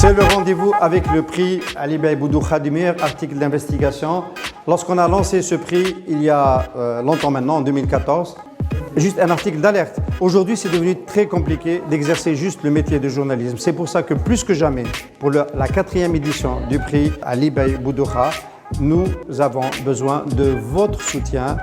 C'est le rendez-vous avec le prix Ali Bey Boudouha du meilleur article d'investigation. Lorsqu'on a lancé ce prix il y a longtemps maintenant, en 2014, juste un article d'alerte. Aujourd'hui, c'est devenu très compliqué d'exercer juste le métier de journalisme. C'est pour ça que plus que jamais, pour la 4e édition du prix Ali Bey Boudouha, nous avons besoin de votre soutien.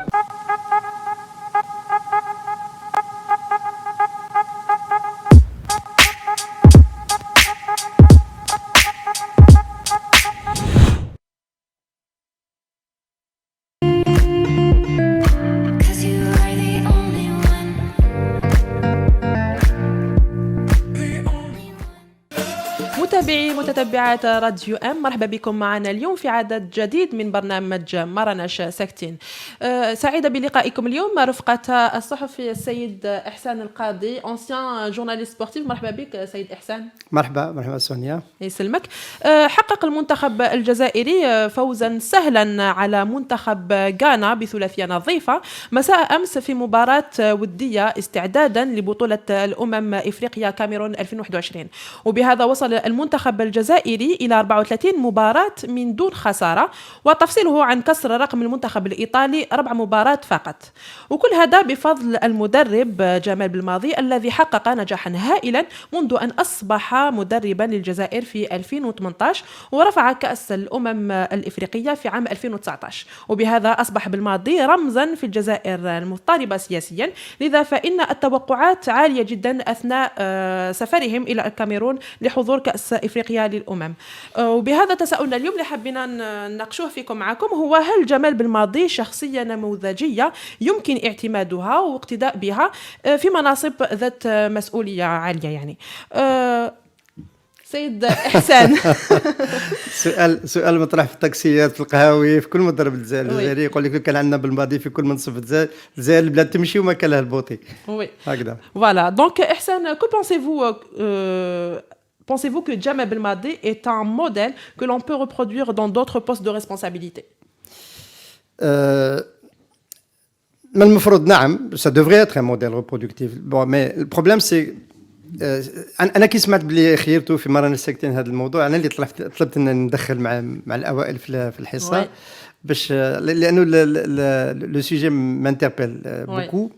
متابعات راديو ام، مرحبا بكم معنا اليوم في عدد جديد من برنامج مرناش ساكتين. سعيده بلقائكم اليوم رفقه الصحفي السيد احسان القاضي، انسيان جورناليست سبورتيف. مرحبا بك سيد احسان. مرحبا سونيا. يسلمك. حقق المنتخب الجزائري فوزا سهلا على منتخب غانا بثلاثيه نظيفه مساء امس في مباراه وديه استعدادا لبطوله الامم افريقيا كاميرون 2021، وبهذا وصل المنتخب الجزائري إلى 34 مباراة من دون خسارة، وتفصيله عن كسر رقم المنتخب الإيطالي 4 مباريات فقط، وكل هذا بفضل المدرب جمال بلماضي الذي حقق نجاحا هائلا منذ أن أصبح مدربا للجزائر في 2018 ورفع كأس الأمم الإفريقية في عام 2019، وبهذا أصبح بلماضي رمزا في الجزائر المضطربة سياسيا، لذا فإن التوقعات عالية جدا أثناء سفرهم إلى الكاميرون لحضور كأس إفريقيا للأمم. وبهذا تساؤلنا اليوم اللي حبينا نناقشوه فيكم معكم هو: هل جمال بلماضي شخصية نموذجية يمكن اعتمادها واقتداء بها في مناصب ذات مسؤولية عالية؟ يعني سيد إحسان. سؤال مطرح في التاكسيات، في القهاوي، في كل مضرب الجزائري يقول لك كان عندنا بالماضي في كل منصب الجزائر البلاد تمشي وما كان لها البوطي. هكذا. Voilà. Donc إحسان, que pensez-vous que Jamel Belmadi est un modèle que l'on peut reproduire dans d'autres postes de responsabilité? Mais المفروض نعم، ça devrait être un modèle reproductif. Bon, mais le problème c'est انا كي سمعت بلي خيرته في مرة ساكتين هذا الموضوع، انا اللي طلبت ان ندخل مع الاوائل في الحصه باش لانه le sujet m'interpelle beaucoup.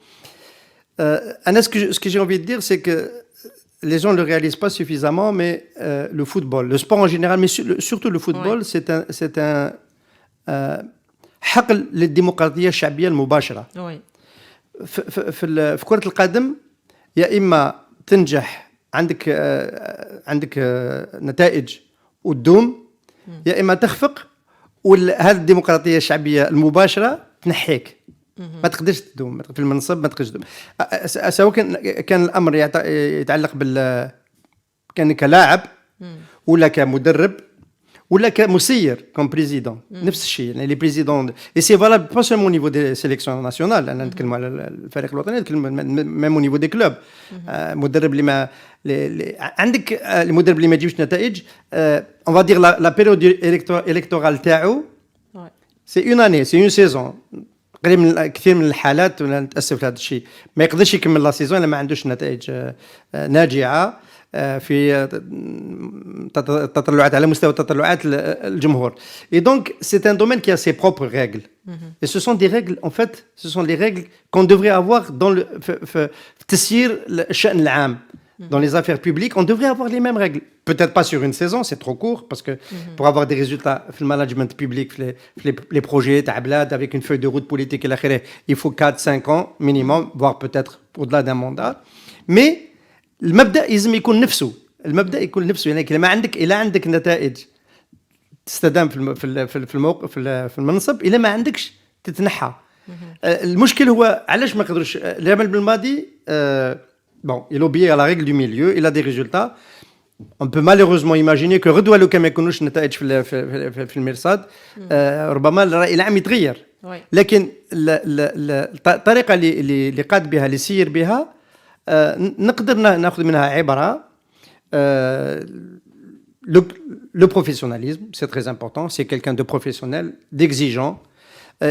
Anna, ce que j'ai envie de dire, c'est que les gens ne le réalisent pas suffisamment, mais le football, le sport en général, mais surtout le football, c'est un حقل للديمقراطية الشعبية المباشرة. في كرة القدم يا إما تنجح عندك نتائج وتدوم، يا إما تخفق وهذه الديمقراطية الشعبية المباشرة تنحيك، ما تقدرش تدوم في المنصب، ما تقدرش تدوم. سواء كان الأمر يتعلق كان كلاعب ولا كمدرب ولا كمسير كم بريزيدون، نفس الشيء. يعني لي بريزيدون اي سي فالابل با سولمون نيفو دي سيليكسيون ناسيونال، انا نتكلم على الفريق الوطني، نتكلم ميم نيفو دي كلوب. مدرب اللي ما عندك المدرب اللي ما يجيبش نتائج، اون فا دير لا بيريود الكتورال تاعو سي اون اني، سي اون سيزون. كثير من الحالات، وانا نتاسف لهذا الشيء، ما يقدرش يكمل لا سيزون الا ما عندوش نتائج ناجعه في تطلعات على مستوى تطلعات الجمهور. Et donc c'est un domaine qui a ses propres règles. Et ce sont des règles, en fait, ce sont les règles qu'on devrait avoir dans le تسيير الشأن العام. Dans les affaires publiques, on devrait avoir les mêmes règles. Peut-être pas sur une saison, c'est trop court, parce que pour avoir des résultats في المانجمنت public, les projets تاع avec une feuille de route politique, il faut 4-5 ans minimum, voire peut-être au-delà d'un mandat. Mais المبدأ لازم يكون نفسه، يعني إلا عندك نتائج تستدام في الموقف في المنصب، إلا ما عندكش تتنحى. المشكل هو علاش ما قدروش جمال بلماضي. Bon, il obéit à la règle du milieu, il a des résultats. On peut malheureusement imaginer que غدوة لو كان ما يكونوش نتائج في المرصاد، ربما الرأي العام يتغير. لكن الطريقة اللي قاد بها، اللي سير بها، نقدر ناخذ منها عبرة. Le professionnalisme, c'est très important. C'est quelqu'un de professionnel, d'exigeant.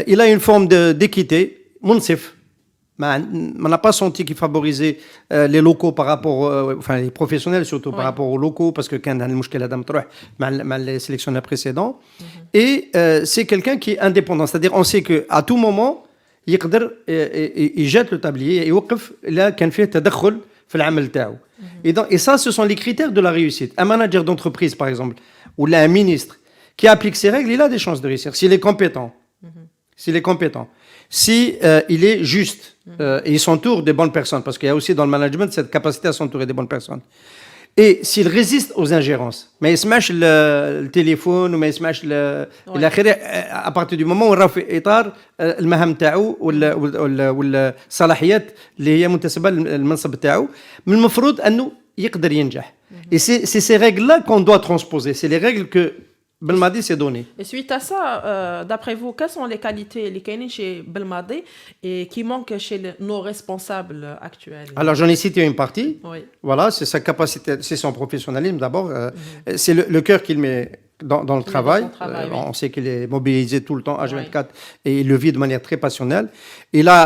Il a une forme d'équité, منصف. on n'a pas senti qu'il favorisait les locaux par rapport, enfin les professionnels surtout par rapport aux locaux, parce que quand les sélectionneurs précédents. Et c'est quelqu'un qui est indépendant, c'est-à-dire on sait qu'à tout moment, il jette le tablier et يوقف là كان فيه تدخل في العمل تاعو. Et ça, ce sont les critères de la réussite. Un manager d'entreprise, par exemple, ou là, un ministre qui applique ces règles, il a des chances de réussir s'il est compétent. S'il est compétent. Si il est juste et il s'entoure des bonnes personnes, parce qu'il y a aussi dans le management cette capacité à s'entourer des bonnes personnes. Et s'il résiste aux ingérences, mais il smash le téléphone ou mais il smash الى اخره à partir du moment où راه في اطار المهام تاعو ولا الصلاحيات اللي هي منتسبه للمنصب تاعو، من المفروض انه يقدر ينجح. Et c'est ces règles là qu'on doit transposer, c'est les règles que Belmadi s'est donné. Et suite à ça, d'après vous, quelles sont les qualités les Kaini chez Belmadi et qui manquent chez nos responsables actuels? Alors j'en ai cité une partie. Oui. Voilà, c'est sa capacité, c'est son professionnalisme d'abord. C'est le cœur qu'il met dans le travail. Oui. On sait qu'il est mobilisé tout le temps, H24, et il le vit de manière très passionnelle. Il a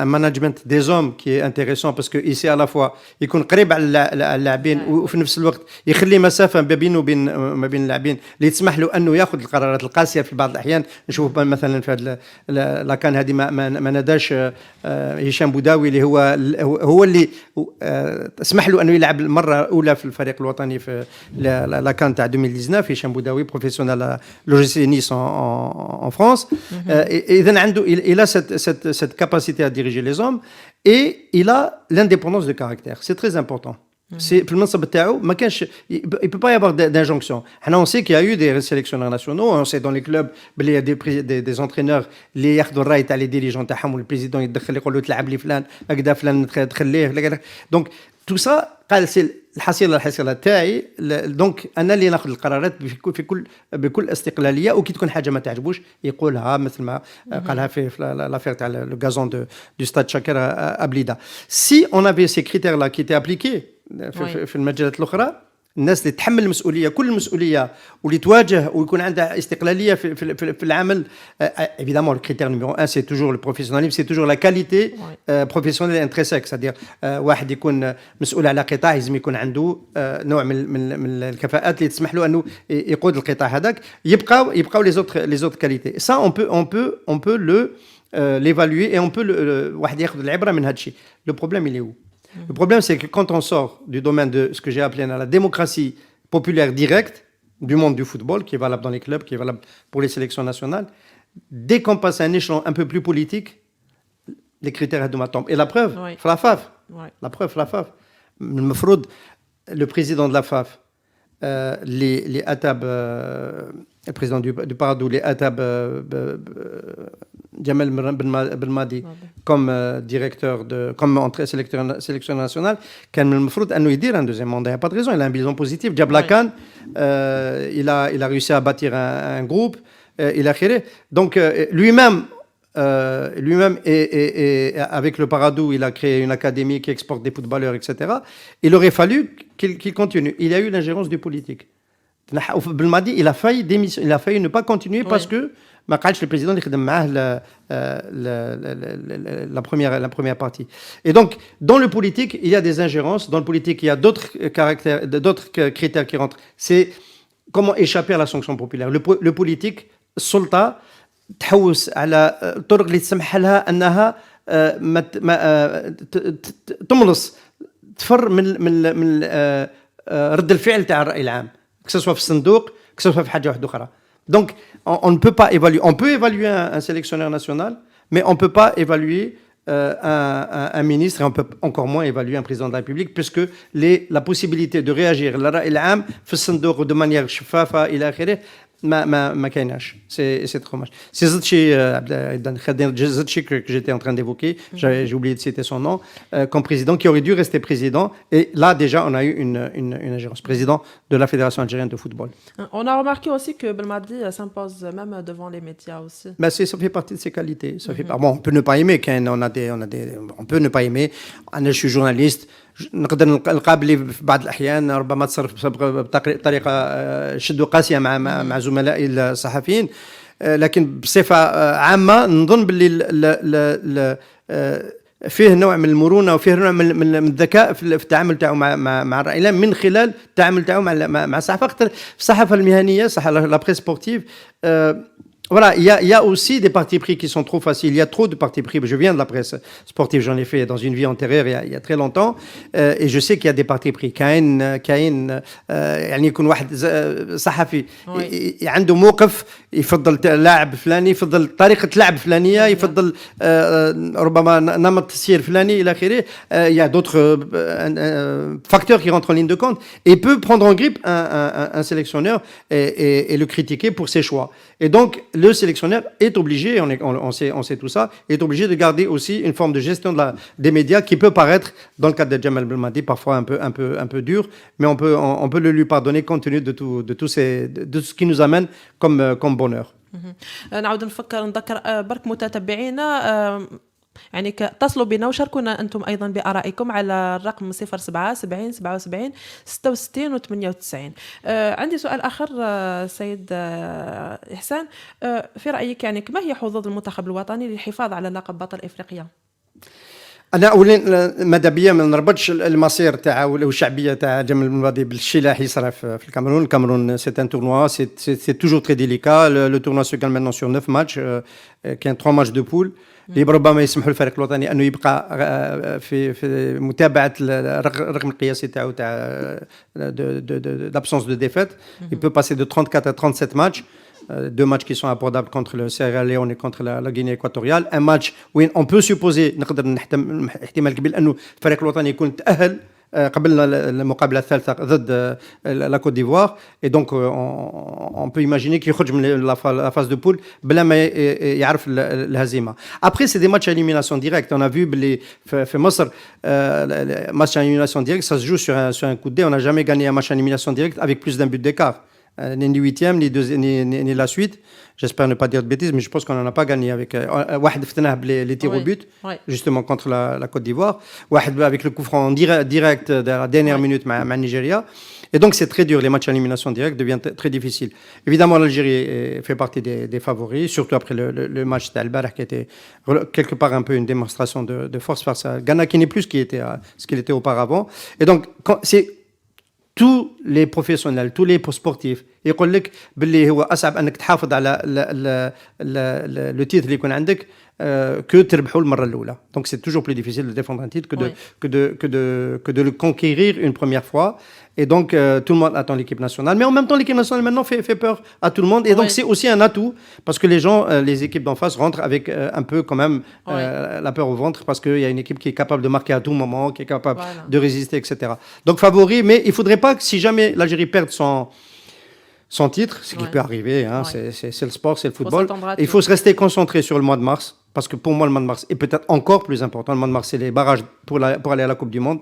un management des hommes qui est intéressant parce qu'il sait à la fois يكون قريب على اللاعبين وفي نفس الوقت يخلي مسافه ما بينه وبين ما بين اللاعبين اللي تسمح له انه ياخذ القرارات القاسيه في بعض الاحيان. نشوف مثلا في هذا لاكان هذه ما ناداش هشام بوداوي اللي هو اللي سمح له انه يلعب المره الاولى في الفريق الوطني في لاكان تاع 2019. هشام بوداوي professionnel à l'OGC Nice en France. Et il a cette capacité à diriger les hommes et il a l'indépendance de caractère. C'est très important. C'est في المنصب تاعو ما كانش il peut pas y avoir d'injonction. On sait qu'il y a eu des sélectionneurs nationaux, on sait dans les clubs il y a des entraîneurs اللي ياخذوا الراي تاع les dirigeants تاعهم والبريزيدون يدخل يقول له تلعب لي فلان هكذا فلان تخليه. Donc tout ça قال سي الحصيله تاعي. دونك انا اللي ناخذ القرارات بكل استقلاليه، وكي تكون حاجه ما تعجبوش يقولها مثل ما قالها في لافير تاع لو غازون دو ستاد شاكر ابليدا. سي اون افي سي كريتير لا كي تي ابليكي في المجالات الاخرى، الناس اللي تحمل المسؤوليه كل المسؤوليه واللي تواجه ويكون عندها استقلاليه في العمل. évidemment le critère numéro 1 c'est toujours le professionnalisme, c'est toujours la qualité professionnelle intrinsèque, c'est-à-dire واحد يكون مسؤول على قطاع لازم يكون عنده نوع من الكفاءات اللي تسمح له انه يقود القطاع هذاك. يبقاو les autres qualités. Ça on peut l'évaluer et on peut واحد ياخذ العبره من هذا الشيء. Le problème il est où? Le problème, c'est que quand on sort du domaine de ce que j'ai appelé la démocratie populaire directe du monde du football, qui est valable dans les clubs, qui est valable pour les sélections nationales, dès qu'on passe à un échelon un peu plus politique, les critères de ma tombe. Et la preuve, la FAF. La preuve, la FAF. Le président de la FAF, les Atab, le président du Paradou, les Atab Jamel Belmadi comme directeur comme sélectionneur national, كان من المفروض انه يدير un deuxième mandat. Il n'y a pas de raison, il a un bilan positif. جاب لاكان, il a réussi à bâtir un groupe, il a créé. Donc lui-même et avec le Paradou, il a créé une académie qui exporte des footballeurs, etc. Il aurait fallu qu'il continue. Il y a eu l'ingérence du politique. Belmadi, il a failli ne pas continuer parce que ما قعدش le président اللي خدم معاه la première partie. Et donc dans le politique il y a des ingérences, dans le politique il y a d'autres critères qui rentrent. C'est comment échapper à la sanction populaire. Le politique السلطة تحوس على الطرق اللي تسمح لها انها تملص تفر من رد الفعل تاع الرأي العام، que ce soit في الصندوق que ce soit في حاجة واحدة أخرى. Donc, on ne peut pas évaluer. On peut évaluer un sélectionneur national, mais on ne peut pas évaluer un ministre, et on peut encore moins évaluer un président de la République, puisque la possibilité de réagir de manière شفافة إلى آخره ما كايناش. C'est trop dommage. C'est Zedchi que j'étais en train d'évoquer, j'ai oublié de citer son nom, comme président, qui aurait dû rester président. Et là, déjà, on a eu une ingérence. Président de la Fédération algérienne de football. On a remarqué aussi que Belmadi s'impose même devant les médias aussi. Ben ça fait partie de ses qualités. Ça fait bon, on peut ne pas aimer, on peut ne pas aimer. Je suis journaliste. نقدر نقابل في بعض الأحيان ربما تصرف بطريقة شد وقاسية مع زملائي الصحفيين، لكن بصفة عامة نظن باللي فيه نوع من المرونه وفيه نوع من الذكاء في التعامل تاعو مع الرائلين من خلال التعامل تاعو مع الصحافه. الصحافه المهنيه صح لا بريس سبورتيف. Voilà, il y a aussi des partis pris qui sont trop faciles. Il y a trop de partis pris. Je viens de la presse sportive, j'en ai fait dans une vie antérieure il y a très longtemps, et je sais qu'il y a des partis pris. كاين يعني يكون واحد صحفي عنده موقف يفضل لاعب فلاني، يفضل طريقة لعب فلانية، يفضل ربما نمط تسيير فلاني إلى آخره. Il y a d'autres facteurs qui rentrent en ligne de compte et peut prendre en grippe un sélectionneur et le critiquer pour ses choix. Et donc, le sélectionneur est obligé, on sait tout ça, est obligé de garder aussi une forme de gestion des médias qui peut paraître, dans le cas de Jamal Belmadi, parfois un peu dur, mais on peut le lui pardonner compte tenu de tout ce qui nous amène comme bonheur. نعود نذكر برك متتبعينا يعني اتصلوا بنا وشاركونا أنتم أيضا بآرائكم على الرقم 07 70 77 66 و 98. عندي سؤال آخر سيد إحسان، في رأيك يعني ما هي حظوظ المنتخب الوطني للحفاظ على لقب بطل إفريقيا؟ انا اولا ماذا بيا ما نربطش المصير تاع والشعبيه تاع جمال بلماضي بالشيء اللي راح يصرى في الكاميرون. الكاميرون سي ان تورنوا سي توجور تري ديليكا. لو تورنوا سو كان مانون سور 9 ماتش، كاين 3 ماتش دو بول اللي ربما يسمحوا للفريق الوطني انه يبقى في متابعه الرقم القياسي تاعو تاع l'absence de défaite. Il peut passer de 34 à 37 matchs. 2 matchs qui sont abordables contre le Sierra Leone et contre la Guinée équatoriale. Un match où on peut supposer نقدر نحتمل احتمال كبير انه الفريق الوطني يكون تأهل قبل المقابله الثالثه ضد لا كوت ديفوار. Et donc on peut imaginer qu'il يخرج من la phase de poule بلا ما يعرف الهزيمه. Après c'est des matchs à élimination directe. On a vu في مصر match à élimination directe, ça se joue sur un coup de dé. On n'a jamais gagné un match à élimination directe avec plus d'un but d'écart. Ni le huitième, ni la suite. J'espère ne pas dire de bêtises, mais je pense qu'on n'en a pas gagné avec واحد فتناه les tirs au but, justement contre la Côte d'Ivoire. واحد avec le coup franc direct de la dernière minute مع Nigeria. Et donc c'est très dur, les matchs à élimination directe deviennent très difficiles. Évidemment, l'Algérie fait partie des favoris, surtout après le match d'Al-Barah qui était quelque part un peu une démonstration de force face à Ghana, qui n'est plus ce qu'il était auparavant. Et donc c'est tous les professionnels, tous les sportifs يقول لك باللي هو اصعب انك تحافظ على لو تيتر اللي يكون عندك que تربحوا المره الاولى. Donc c'est toujours plus difficile de défendre un titre que de le conquérir une première fois. Et donc tout le monde attend l'équipe nationale, mais en même temps l'équipe nationale maintenant fait peur à tout le monde. Et donc c'est aussi un atout parce que les gens, les équipes d'en face rentrent avec un peu quand même la peur au ventre, parce qu'il y a une équipe qui est capable de marquer à tout moment, qui est capable de résister, etc. Donc favori, mais il faudrait pas que si jamais l'Algérie perde son titre, ce qui peut arriver, hein, c'est le sport, c'est le football. Il faut se rester concentré sur le mois de mars, parce que pour moi le mois de mars est peut-être encore plus important. Le mois de mars c'est les barrages pour aller à la Coupe du Monde.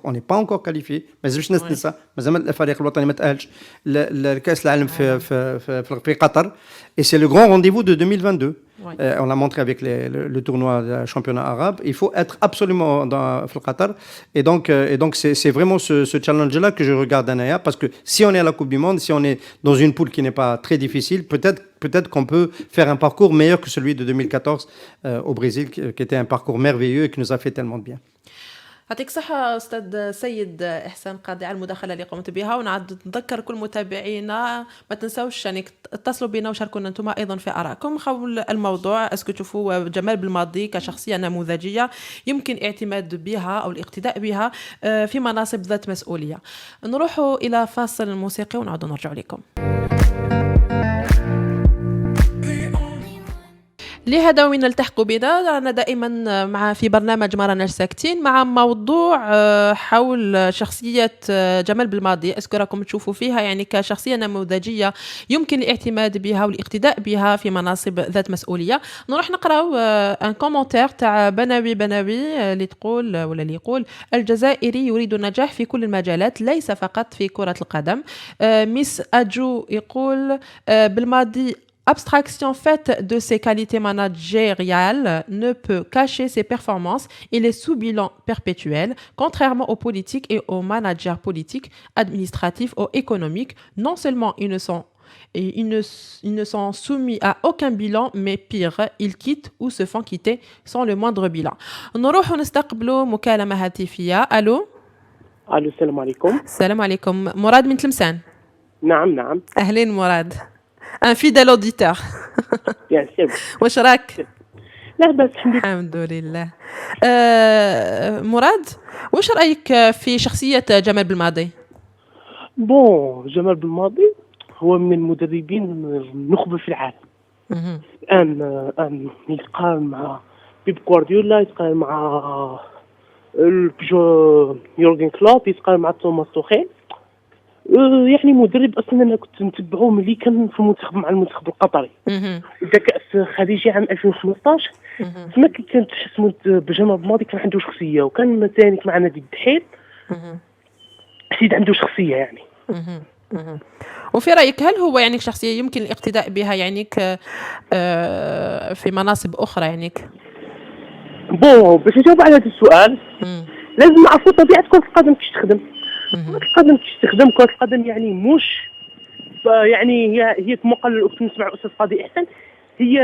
On n'est pas encore qualifié. Mais je ne sais pas. مازال الفريق الوطني ما تأهلش لكأس العالم في قطر. Et c'est le grand rendez-vous de 2022. On l'a montré avec le tournoi de championnat arabe. Il faut être absolument dans le Qatar. Et donc c'est vraiment ce challenge-là que je regarde d'Anaya, parce que si on est à la Coupe du Monde, si on est dans une poule qui n'est pas très difficile, peut-être qu'on peut faire un parcours meilleur que celui de 2014 au Brésil, qui était un parcours merveilleux et qui nous a fait tellement de bien. يعطيك الصحة أستاذ سيد إحسان قاضي على المداخلة اللي قمت بها. ونعد نذكر كل متابعينا ما تنسوش يعني اتصلوا بنا وشاركونا أنتم أيضا في آرائكم حول الموضوع. اسكو تشوفوا جمال بلماضي كشخصية نموذجية يمكن اعتماد بها أو الاقتداء بها في مناصب ذات مسؤولية؟ نروح إلى فاصل موسيقي ونعود نرجع لكم. لهذا وين التحقوا بنا أنا دائما في برنامج ما راناش ساكتين مع موضوع حول شخصية جمال بلماضي. اسكو راكم تشوفوا فيها يعني كشخصية نموذجية يمكن الاعتماد بها والاقتداء بها في مناصب ذات مسؤولية؟ نروح نقراو ان كومنتير تاع بناوي اللي تقول ولا اللي يقول الجزائري يريد النجاح في كل المجالات ليس فقط في كرة القدم. ميس أجو يقول بلماضي abstraction faite de ses qualités managériales ne peut cacher ses performances. Il est sous bilan perpétuel, contrairement aux politiques et aux managers politiques, administratifs ou économiques. Non seulement ils ne sont et ils ne sont soumis à aucun bilan, mais pire, ils quittent ou se font quitter sans le moindre bilan. نروح نستقبلوا مكالمة هاتفية. ألو. الو السلام عليكم. السلام عليكم. مراد من تلمسان. نعم أهلين مراد. Un fidèle auditeur. يا سير. واش راك؟ لا بس الحمد لله. الحمد لله. مراد، واش رأيك في شخصية جمال بالماضي؟ بون جمال بالماضي هو من المدربين النخبة في العالم. الآن يتقارن مع بيب جوارديولا، يتقارن مع يورجن كلوب، يتقارن مع توماس توخيل. يعني مدرب اصلا انا كنت نتبعه ملي كان في المنتخب مع المنتخب القطري. دا كاس خديجه عام 2015 تما كانت تحس بجمال بالماضي كان عنده شخصيه، وكان ثاني مع نادي الدحيل حسيت عنده شخصيه يعني. وفي رأيك هل هو يعني شخصية يمكن الاقتداء بها يعني في مناصب أخرى يعني؟ بون باش نجاوب على هذا السؤال لازم نعرفوا طبيعة كرة القدم كيفاش تخدم. كرة القدم يعني مش يعني هي كما قال الأستاذ نسمع الأستاذ قاضي إحسان، هي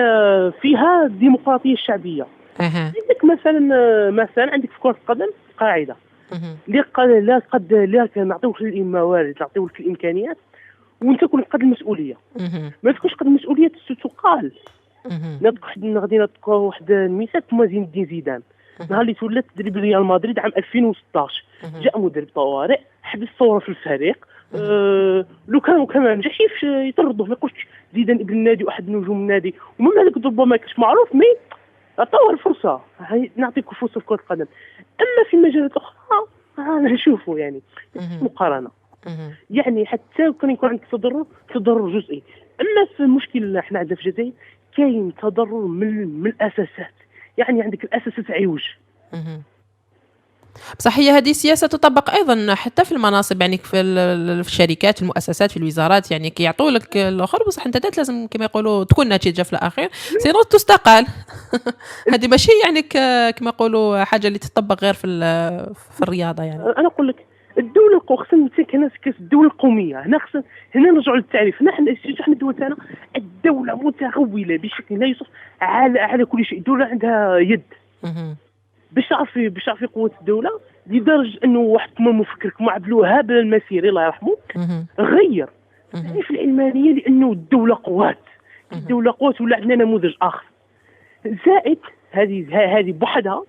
فيها ديمقراطية الشعبية. عندك مثلا عندك في كرة القدم قاعدة لا نعطيوك الموارد، نعطيوك الإمكانيات، وانت تكون قد المسؤولية. ما تكونش قد المسؤولية تقال. غادي نذكر واحد المثال كما زين الدين زيدان. نهار اللي تولى تدريب ريال مدريد عام 2016 جاء مدرب طوارئ حبس الثوره في الفريق. لو كانوا كمان نجحش يطردوه، ما يقولش زيدان ابن النادي واحد نجوم النادي، ومن هذاك ربما ما كانش معروف، مي عطاوه الفرصه. نعطيك فرصه في كره القدم. اما في مجالات اخرى نشوفوا يعني مقارنه. يعني حتى كان يكون عندك تضرر جزئي. اما في المشكل احنا عندنا في الجزائر كاين تضرر من الاساسات، يعني عندك الاساسات عوج. بصح هي هذه السياسة تطبق أيضا حتى في المناصب، يعني في الشركات، في المؤسسات، في الوزارات، يعني كي يعطوا لك الآخر بصح أنت لازم كما يقولوا تكون نتيجة في الأخير، سينو تستقال. هذه ماشي يعني كما يقولوا حاجة اللي تطبق غير في الرياضة يعني. أنا أقول لك الدولة خصنا هنا الدولة القومية، هنا نرجعوا للتعريف. حنا الدولة تاعنا الدولة متغولة بشكل لا يوصف على كل شيء. الدولة عندها يد. باش تعرفي قوة الدولة لدرجة انه واحد كما مفكر كما عبد الوهاب المسيري الله يرحمه غير في العلمانية، لانه الدولة قوات ولا عندنا نموذج اخر. زائد هذه بوحدها،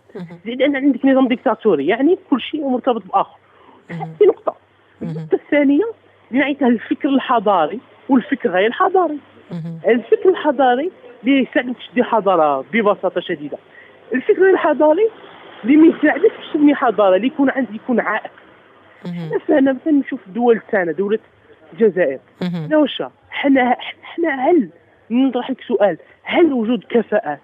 زائد ان عندك نظام ديكتاتوري، يعني كل شيء مرتبط باخر. هذه نقطة. النقطة الثانية اللي نعيتها الفكر الحضاري والفكر غير الحضاري. الفكر الحضاري اللي يساعدك تشدي حضارة ببساطة شديدة. الفكر الحضاري اللي ما يساعدكش تبني حضاره، اللي يكون عائق. انا مثلا نشوف الدول تاعنا، دوله الجزائر، حنا هل نطرح لك سؤال، هل وجود كفاءات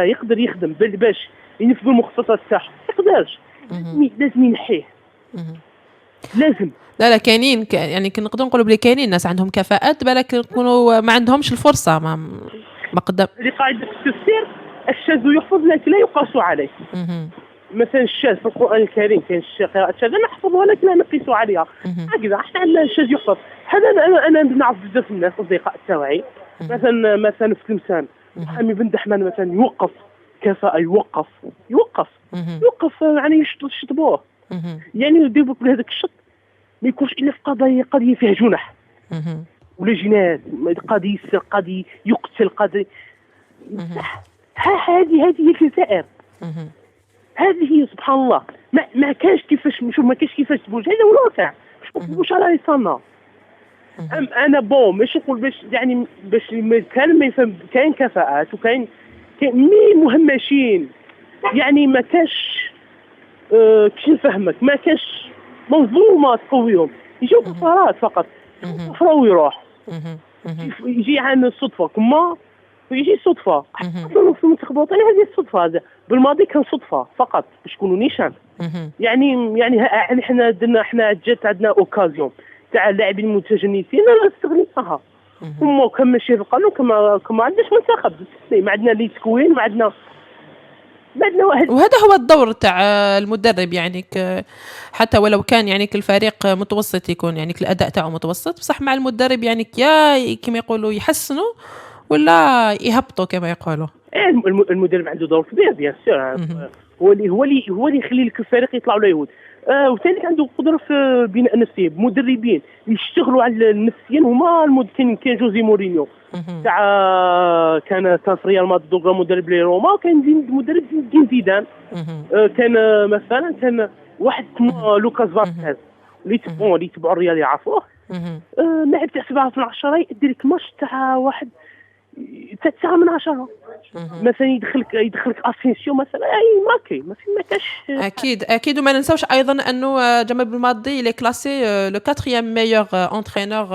يقدر يخدم باش ينفذ المخططات تاعو؟ يقدرش. لازم ينحيه. لازم. لا كاينين يعني نقدر نقولوا بلي كاينين ناس عندهم كفاءات بالك يكونوا ما عندهمش الفرصه ما قدام. لقاعده التفسير الشاذ يحفظ لكن لا يقاس عليه. مثلا الشاذ في القرآن الكريم كاين قراءة شاذة نحفظها لكن لا نقيس عليها. هكذا احنا عندنا الشاذ يحفظ. هذا انا نعرف بزاف الناس اصدقاء تاعي مثلا في تلمسان محمد بن دحمان مثلا يوقف كفاءة، يوقف يعني يشطبوه، يعني يديروا بهذاك الشط ما يكونش الا في قضيه فيها جنح ولا جنات، قضيه يسرق، قضيه يقتل، قضيه هذه هي الجزائر. هذه هي سبحان الله. ما كانش كيفاش نشوف، ما كانش كيفاش تبوج. هذا هو الواقع. مش على يصنع. انا ماشي نقول باش كان ما يفهم. كاين كفاءات وكاين مهمشين، يعني ما كاش كيش نفهمك، ما كاش منظومه تقويهم. يجيو كفارات فقط يفروا ويروح. يجي عن الصدفه كما يجي صدفه. في المنتخب الوطني هذه الصدفه، هذا بالماضي كان صدفه فقط باش يكونوا نيشان. يعني احنا جات عندنا اوكازيون تاع اللاعبين المتجنسين استغليناها. هما كان ماشي في القانون، كما عندناش منتخب، ما عندنا لي تكوين، ما عندنا ما عندنا واحد. وهذا هو الدور تاع المدرب يعني حتى ولو كان يعني الفريق متوسط يكون يعني الاداء تاعو متوسط بصح مع المدرب يعني يا كما يقولوا يحسنوا ولا يهبطوا كما يقولوا. المدرب عنده دور كبير بيان سور. هو اللي يخلي لك الفريق يطلعوا ليهود. وثاني عنده قدره في بناء نفسيه مدربين يشتغلوا على النفسيين هما كان جوزي مورينيو تاع كان في ريال مدريد دوغا مدرب لي روما، كان مدرب دين زيدان. كان مثلا كان واحد اسمه لوكاس فاسكيز اللي تبعوا الريال يعرفوه. لاعب تاع 7 من 10 يدير لك ماتش تاع واحد تاع 9 من 10 مثلا يدخلك اسينسيو مثلا ماكي ما كاش. اكيد وما ننساوش ايضا انه جمال بالماضي لي كلاسي لو 4 ميور انترينور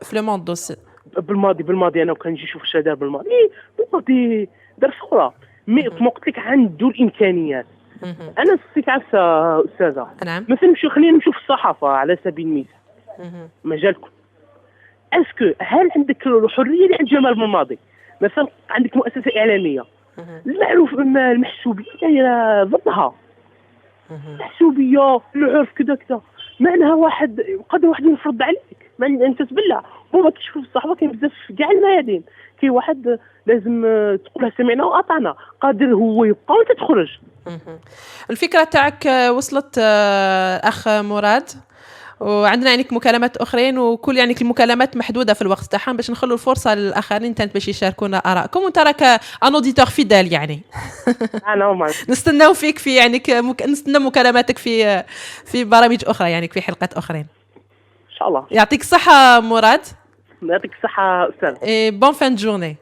في لو موند دوسي. بالماضي انا كان نجي نشوف الشهاده بالماضي دار صوره مي كما قلت لك عنده الامكانيات. انا نصيك عارفه استاذه نعم مثلا خلينا نمشيو في الصحافه على سبيل المثال مجالكم. اسكو هل عندك الحريه اللي عند جمال بالماضي؟ مثلا عندك مؤسسه اعلاميه المعروف المحسوبيه دايره ضدها محسوبيه العرف كذا معناها واحد يفرض عليك ما انت تبلع هو كيشوف في الصحافه كاين بزاف كاع الميادين كاين واحد لازم تقولها سمعنا واطعنا قادر هو يبقى وانت تخرج. الفكره تاعك وصلت اخ مراد وعندنا يعني مكالمات اخرين وكل يعني المكالمات محدوده في الوقت تاعهم باش نخلوا الفرصه للاخرين باش يشاركونا ارائكم وانت راك ان اوديتور فيدال يعني. انا نستناو فيك في يعني نستنى مكالماتك في برامج اخرى يعني في حلقات اخرين ان شاء الله. يعطيك الصحه مراد. يعطيك الصحه استاذ. اي بون فان جورني.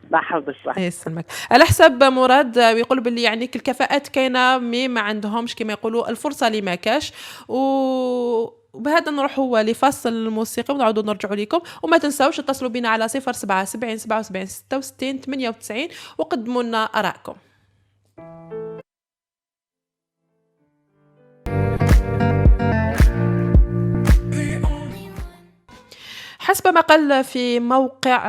الله يحفظك. صح يسلمك. على حسب مراد يقول باللي يعني الكفاءات كاينه مي ما عندهمش كما يقولوا الفرصه اللي ما كاش وبهذا نروحوا لفاصل الموسيقى ونعودوا نرجعوا لكم وما تنساوش تتصلوا بنا على 077 77 66 98 وقدموا لنا ارائكم. حسب ما قال في موقع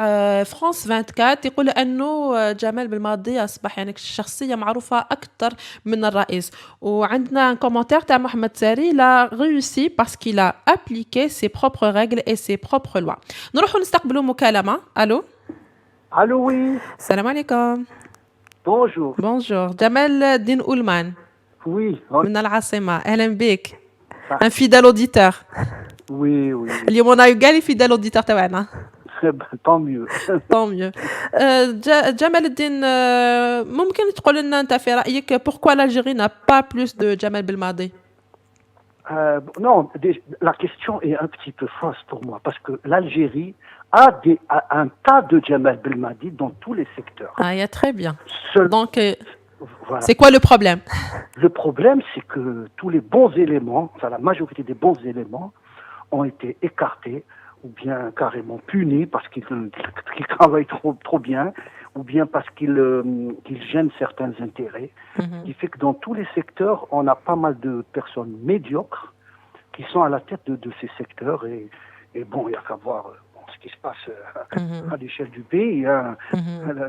فرانس 24 يقول أنه جمال بالماضي أصبح يعني شخصية معروفة أكثر من الرئيس. وعندنا كومنتير تاع محمد ساري لا réussi parce qu'il a appliqué ses propres règles et ses propres lois. نروحوا نستقبلوا مكالمة. ألو وي السلام عليكم. بونجور جمال الدين أولمان وي من العاصمة. أهلا بك. un fidèle auditeur. وي اليوم انا قال في دال اوديتور تاعنا. طون ميو. جمال الدين ممكن تقول لنا انت في رايك pourquoi l'Algérie n'a pas plus de Jamal Belmadi? Non, la question est un petit peu fausse pour moi parce que l'Algérie a un tas de Jamal Belmadi dans tous les secteurs. Ah, il y a très bien. Donc voilà. C'est quoi le problème? Le problème c'est que tous les bons éléments, enfin la majorité des bons éléments ont été écartés ou bien carrément punis parce qu'ils travaillent trop bien ou bien parce qu'ils gênent certains intérêts. Ce qui fait que dans tous les secteurs, on a pas mal de personnes médiocres qui sont à la tête de ces secteurs et bon, il y a qu'à voir ce qui se passe à l'échelle du pays. Hein.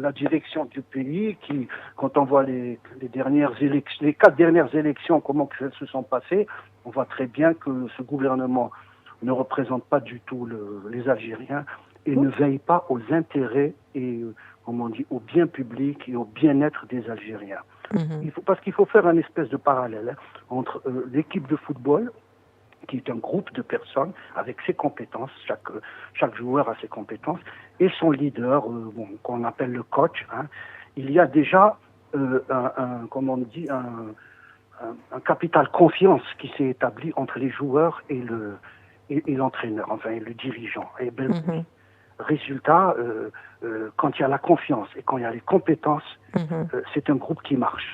La direction du pays qui, quand on voit les 4 dernières élections, comment que elles se sont passées, on voit très bien que ce gouvernement ne représente pas du tout les Algériens et ne veille pas aux intérêts et, comme on dit, au bien public et au bien-être des Algériens. Parce qu'il faut faire un espèce de parallèle entre l'équipe de football, qui est un groupe de personnes avec ses compétences, chaque joueur a ses compétences, et son leader, qu'on appelle le coach. Hein. Il y a déjà, comment on dit, un capital confiance qui s'est établi entre les joueurs et l'entraîneur, enfin le dirigeant. Et résultat, quand il y a la confiance et quand il y a les compétences, c'est un groupe qui marche.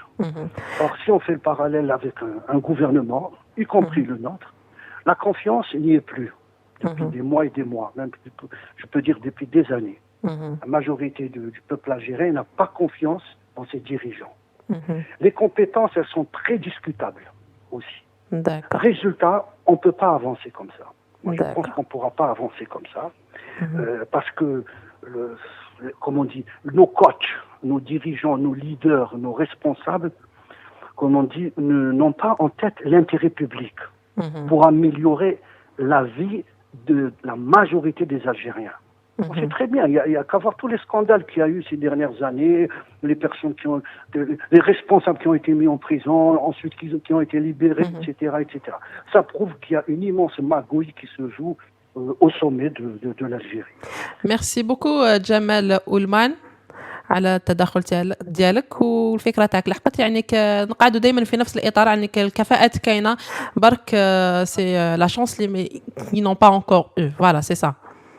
Or, si on fait le parallèle avec un gouvernement, y compris le nôtre, la confiance n'y est plus depuis des mois et des mois, même je peux dire depuis des années. La majorité du peuple algérien n'a pas confiance en ses dirigeants. Les compétences, elles sont très discutables aussi. D'accord. Résultat, on ne peut pas avancer comme ça. Moi, je pense qu'on ne pourra pas avancer comme ça parce que, comme on dit, nos coachs, nos dirigeants, nos leaders, nos responsables comme on dit, n'ont pas en tête l'intérêt public pour améliorer la vie de la majorité des Algériens. On sait très bien, il y a qu'à voir tous les scandales qu'il y a eu ces dernières années, les personnes les responsables qui ont été mis en prison, ensuite qui ont été libérés, etc., etc. Ça prouve qu'il y a une immense magouille qui se joue au sommet de l'Algérie. Merci beaucoup جمال أولمان على التدخل ديالك والفكره تاعك لحقت يعني نقعدوا دائما في نفس الاطار يعني الكفاءات كاينه برك سي لا شانس اللي ils n'ont pas encore eu voilà c'est ça.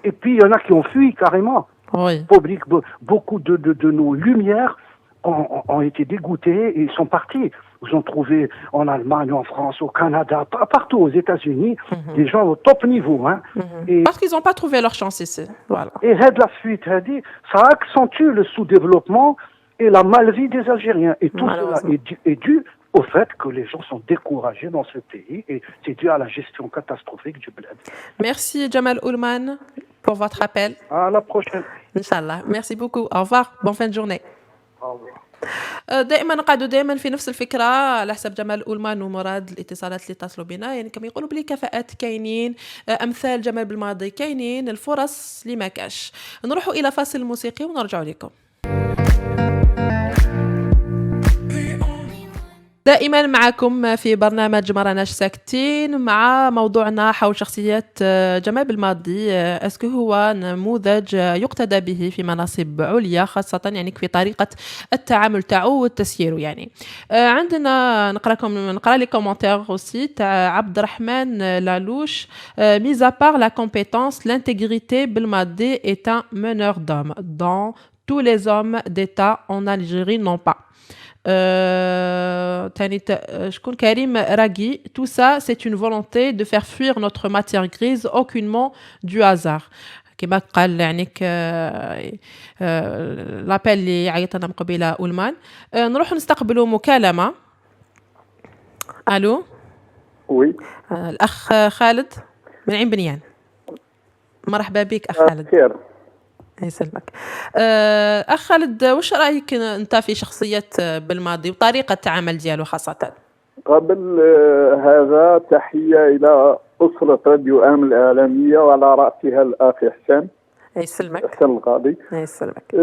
Et puis il y en a qui ont fui carrément. Oui. Beaucoup de nos lumières ont été dégoûtés et ils sont partis. Ils ont trouvé en Allemagne, en France, au Canada, partout aux États-Unis, des gens au top niveau. Hein. Et parce qu'ils n'ont pas trouvé leur chance ici. Voilà. Et la fuite, ça accentue le sous-développement et la malvie des Algériens. Et tout cela est dû au fait que les gens sont découragés dans ce pays et c'est dû à la gestion catastrophique du bled. Merci Jamal Oulman pour votre appel. À la prochaine. Inch'Allah. Merci beaucoup. Au revoir. Bonne fin de journée. Au revoir. دائما نقعدوا دائما في نفس الفكره على حسب جمال أولمان ومراد الاتصالات اللي اتصلوا بنا يعني كما يقولوا بلي كفاءات كاينين امثال جمال بالماضي كاينين الفرص اللي ما كاش. نروحوا الى فاصل موسيقي ونرجعوا لكم. دائما معكم في برنامج مرناش ساكتين مع موضوعنا حول شخصيات جمال بالماضي. اسكو هو نموذج يقتدى به في مناصب عليا خاصة يعني في طريقة التعامل تاعو والتسيير يعني. عندنا نقرا لي كومونتير aussi تاع عبد الرحمن لالوش. mis à part la compétence, l'intégrité بالماضي est un meneur d'hommes dont tous les hommes d'État en Algérie n'ont pas. شكون كريم راقي. Tout ça c'est une volonté de faire fuir notre matière grise aucunement du hasard. كما قال يعني لابيل اللي عيطنا من قبيله أولمان. نروح نستقبلوا مكالمة. الو وي الاخ خالد من عين بنيان. مرحبا بك اخ خالد. خير يسلمك. اخ خالد وش رايك انت في شخصيه بالماضي وطريقه التعامل ديالو خاصه؟ قبل هذا تحيه الى اسره راديو ام الاعلاميه وعلى راسها الاخ حسن. يسلمك. حسن القاضي. يسلمك.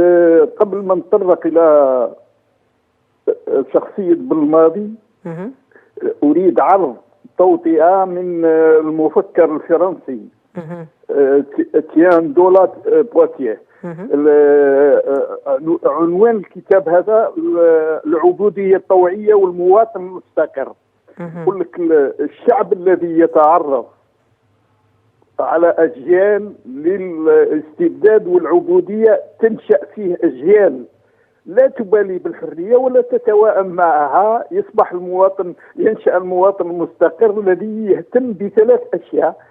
قبل ما نتطرق الى شخصيه بالماضي اريد عرض توطئه من المفكر الفرنسي تيان دولا بواتيه. عنوان الكتاب هذا العبودية الطوعية والمواطن المستقر. يقول لك الشعب الذي يتعرض على أجيال للاستبداد والعبودية تنشأ فيه أجيال لا تبالي بالحرية ولا تتوائم معها. ينشأ المواطن المستقر الذي يهتم بثلاث أشياء: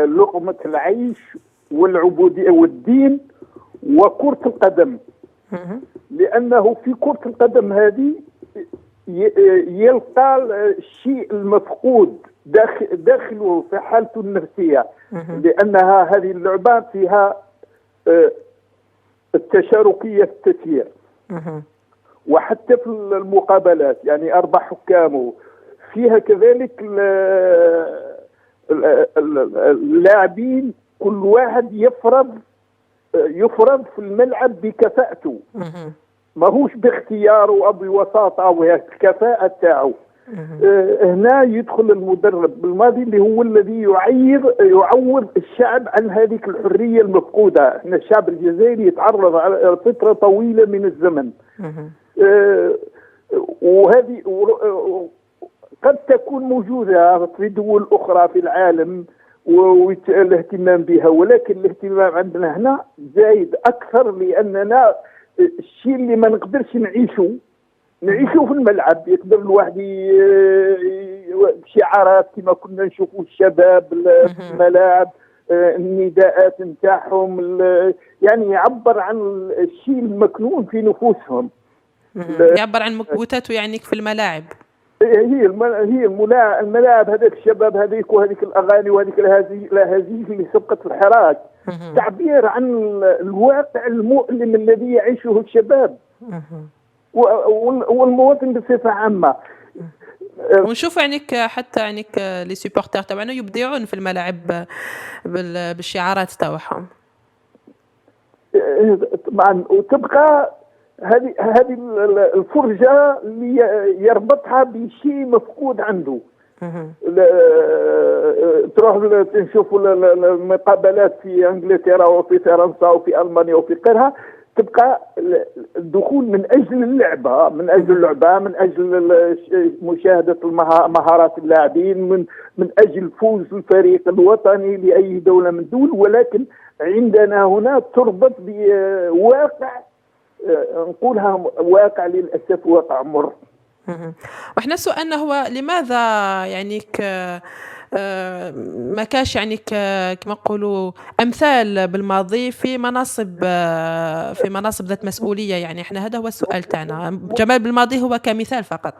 لقمة العيش والعبودية والدين وكرة القدم. لأنه في كرة القدم هذه يلقى الشيء المفقود داخله في حالته النفسية، لأنها هذه اللعبة فيها التشاركية في التسيير. وحتى في المقابلات يعني 4 حكام فيها كذلك اللاعبين كل واحد يفرض في الملعب بكفاءته، ماهوش باختياره أو بوساطة أو الكفاءة تاعو. هنا يدخل المدرب بالماضي اللي هو الذي يعوض الشعب عن هذه الحرية المفقودة. احنا الشعب الجزائري يتعرض على فترة طويلة من الزمن، وهذه قد تكون موجودة في دول أخرى في العالم والاهتمام بها، ولكن الاهتمام عندنا هنا زايد أكثر، لأننا الشيء اللي ما نقدرش نعيشه في الملعب. يقدر الواحد شعارات كما كنا نشوفوا الشباب في الملاعب، النداءات نتاعهم يعني يعبر عن الشيء المكنون في نفوسهم، يعبر عن مكبوتاته يعني في الملاعب. هي الملاعب هذاك الشباب هذيك وهذيك الاغاني وهذيك الهزيج اللي سبقت الحراك، تعبير عن الواقع المؤلم الذي يعيشه الشباب. والمواطن بصفه عامه. ونشوف يعني حتى يعني لي سوبورتير تاعنا يبدعون في الملاعب بالشعارات تاعهم. طبعا وتبقى هذه الفرجه اللي يربطها بشيء مفقود عنده. تروح تشوفوا المقابلات في انجلترا وفي فرنسا وفي المانيا وفي غيرها، تبقى الدخول من اجل اللعبه، من اجل مشاهده مهارات اللاعبين، من اجل فوز الفريق الوطني لاي دوله من الدول. ولكن عندنا هنا تربط بواقع، نقولها واقع للاسف واقع مر. وإحنا سؤالنا هو لماذا يعني ما كاش يعني كما نقولوا أمثال بالماضي في مناصب ذات مسؤولية؟ يعني إحنا هذا هو السؤال تاعنا. جمال بالماضي هو كمثال فقط.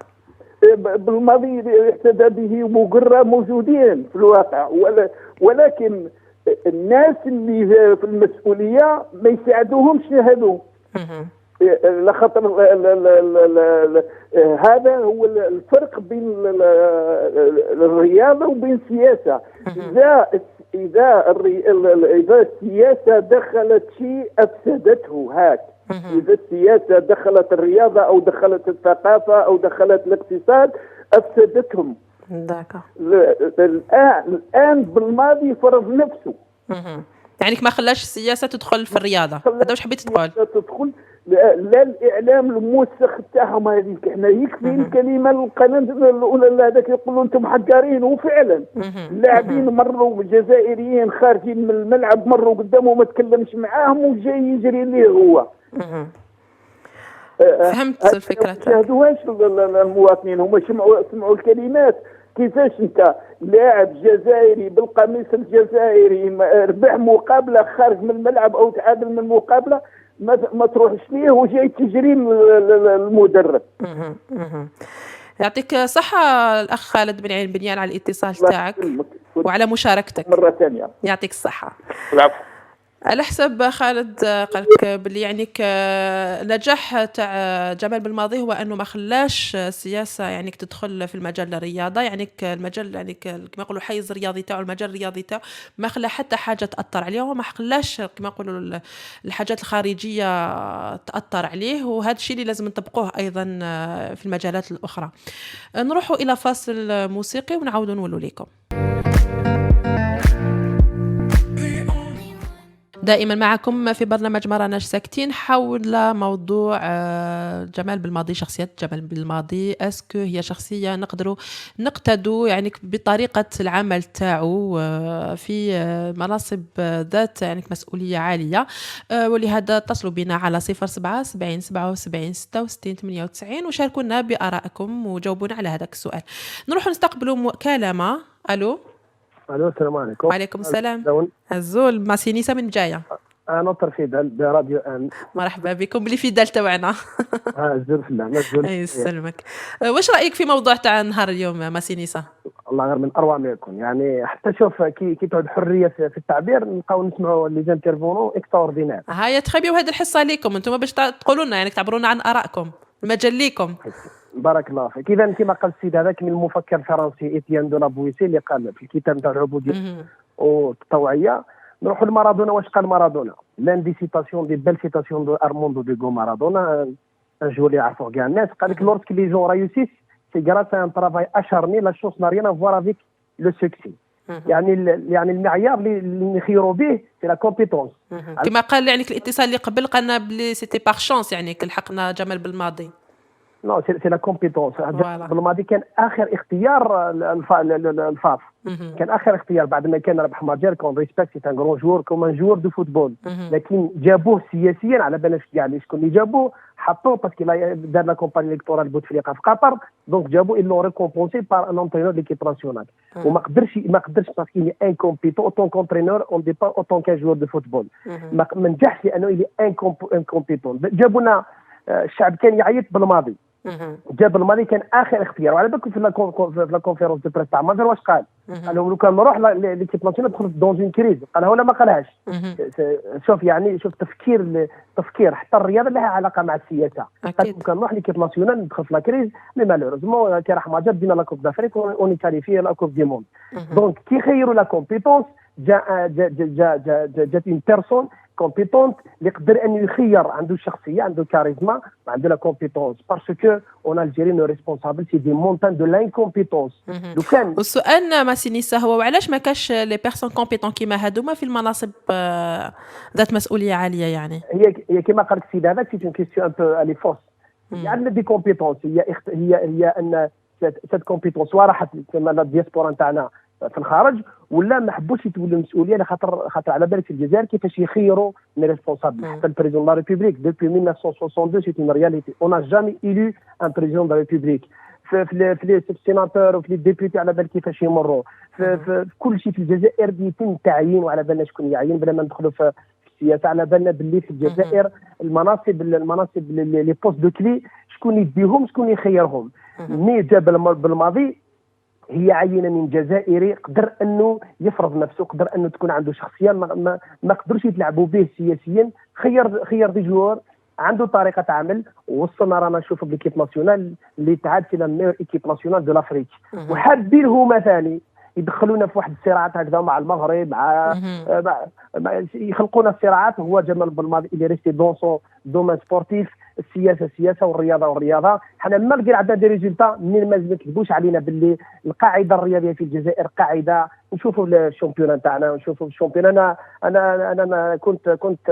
بالماضي احتذى به مقرة موجودين في الواقع، ولكن الناس اللي في المسؤولية ما يساعدوهمش هذو. لخاطر هذا هو الفرق بين الرياضة وبين السياسة. إذا السياسة دخلت شيء أفسدته هاك. إذا السياسة دخلت الرياضة أو دخلت الثقافة أو دخلت الاقتصاد أفسدتهم. الآن بالماضي فرض نفسه. يعني ما خلاش السياسة تدخل في الرياضة. هذا واش حبيت تقول؟ تدخل لا الإعلام الموسخ تاعهم هذيك. احنا يكفي الكلمة القناة الأولى هذاك يقولوا أنتم حجارين، وفعلا اللاعبين مروا الجزائريين خارجين من الملعب مروا قدامه ما تكلمش معاهم وجاي يجري ليه هو. فهمت الفكرة. ما شاهدوهاش المواطنين، هم سمعوا الكلمات. كيفاش انت لاعب جزائري بالقميص الجزائري ربح مقابله خارج من الملعب او تعادل من المقابله ما تروحش ليه وجاي تجري المدرب. يعطيك صحة الأخ خالد بن علي بنيان على الاتصال تاعك وعلى مشاركتك مرة ثانية. يعطيك الصحة. العفو. على حسب خالد قالك باللي يعني نجاح تاع جمال بالماضي هو انه ما خلاش السياسه يعني تدخل في المجال الرياضه، يعني المجال يعني كما يقولوا حيز الرياضي تاعو، المجال الرياضي تاعو ما خلى حتى حاجه تاثر عليه، وما خلاش كما يقولوا الحاجات الخارجيه تاثر عليه. وهذا الشيء اللي لازم نطبقوه ايضا في المجالات الاخرى. نروحوا الى فاصل موسيقي ونعاودوا نولوا لكم. دائما معكم في برنامج مراناش ساكتين حول موضوع جمال بالماضي. شخصية جمال بالماضي اسكو هي شخصية نقدروا نقتدوا يعني بطريقة العمل تاعو في مناصب ذات يعني مسؤولية عالية؟ ولهذا اتصلوا بنا على 07 70 77 66 98 وشاركونا بآرائكم وجاوبونا على هذاك السؤال. نروح نستقبلوا مكالمة. الو السلام عليكم. وعليكم السلام. الزول ماسينيسا من جاية. انا فيدال براديو ان. مرحبا بكم بلي فيدال تاعنا. الزول في اللعنه الزول. اي يسلمك. واش رايك في موضوع تاع نهار اليوم ماسينيسا؟ الله غير من اروع ما يكون. يعني حتى شوف كي تعود حريه في التعبير نلقاو نسمعوا لي زانترفونون اكستراوردينير. هيا تخبيو هذه الحصه ليكم انتم باش تقولوا لنا يعني تعبرونا عن ارائكم، المجال ليكم. بارك الله فيك. اذا كما قال السيد هذاك من المفكر الفرنسي إتيان دو لابويسي اللي قال في الكتاب تاع العبوديه والتطوعيه. نروحوا لمارادونا. واش قال مارادونا؟ لان دي سيتاسيون دي بيل سيتاسيون دو ارموندو ديغو مارادونا، ان جو اللي يعرفوه كاع الناس. قال لك لورسك لي جون رايوسيس سي غراس ان ترافاي اشارني لا شونس نا ريان افوار افيك لو سوكسي. يعني المعيار اللي نخيروا به سي لا كومبيتونس. كما قال يعني الاتصال اللي قبل قالنا بلي سيتي باغ شونس يعني كلحقنا جمال بالماضي. نو سي لا كومبيتونس. بالماضي كان اخر اختيار الفاف، كان اخر اختيار بعد ما كان ربح ماجير كون ريسبكت سي ان غران جور كوم ان جور دو فوتبول. لكن جابوه سياسيا على بالنا كاع شكون اللي جابوه حطوه باسكو دار لا كومباني الكتورال بوتفليقه في قطر، دونك جابوه إلو ريكومبونسي بار ان انترينور ليكيب ناسيونال. وما قدرش باسكو إلي انكومبيتون اوتون كونترينور اون دي با اوتون كان جور دو فوتبول. ما نجحش لانه إلي انكومبيتون. جابونا الشعب كان يعيط بالماضي جاب الماضي كان اخر اختيار. وعلى بالك في لا كونفيرونس دو بريس تاع ماجر واش قال لهم لو كان نروح ليكيب ناسيونال ندخل دون اون كريز، قالها ولا ما قالهاش؟ شوف يعني شوف تفكير حتى الرياضه لها علاقه مع السياسه. قال لو كان نروح ليكيب ناسيونال ندخل في لا كريز، مي مالوريزمون كي راح ماجر دينا لا كوب دافريك اوني كاليفي لا كوب دي موند. دونك كي خيروا لا كومبيتونس جات اون بيرسون كومبيتونت اللي يقدر ان يخير، عنده شخصيه، عنده كاريزما، عنده لا كومبيتونس. باسكو اون الجيري نو ريسبونسابل سي دي مونتان دو لانكومبيتونس. لو كان والسؤال ماسينيسا هو وعلاش ما كاش لي بيرسون كومبيتون كيما هادوما في المناصب ذات مسؤوليه عاليه؟ يعني هي كما قالت السيد هذاك سي اون كيستيون ان بو الي فوس. عندنا دي كومبيتونس هي ان سيت كومبيتونس راحت كما لا دياسبورا نتاعنا في الخارج، ولا ما حبوش يتولوا المسؤوليه خاطر على بالك في الجزائر كيفاش يخيروا لي ريسبونسابل. حتى البريزيدون لا ريبوبليك دوبوي 1962 سي اون رياليتي، اون ا جامي ايلو ان بريزيدون لا ريبوبليك. في السيناتور وفي الديبيوتي على بالك كيفاش يمروا في كل شيء في الجزائر يتم تعيين، وعلى بالنا شكون يعين بلا ما ندخلوا في السياسه. على بالنا باللي في الجزائر المناصب لي بوست دو كلي شكون يديهم شكون يخيرهم. مي جاب بالماضي هي عينه من جزائري قدر انه يفرض نفسه، قدر انه تكون عنده شخصيه ما قدروش يتلعبوا به سياسيا. خير دي جوار عنده طريقه عمل، وصلنا رانا نشوفوا بليكيب ناسيونال اللي تعاد في لا ميور ايكيب ناسيونال دو لافريك. وحابين هما ثاني يدخلونا في واحد الصراعات هكذا مع المغرب، مع يخلقونا الصراعات. هو جمال بالماضي اللي ريستي دون سون دومين سبورتيف، السياسه والرياضه. حنا مالغري عندنا دي ريزولتا، منين ما نكذبوش علينا باللي القاعده الرياضيه في الجزائر قاعده. نشوفوا الشامبيون نتاعنا، نشوفوا الشامبيون. انا كنت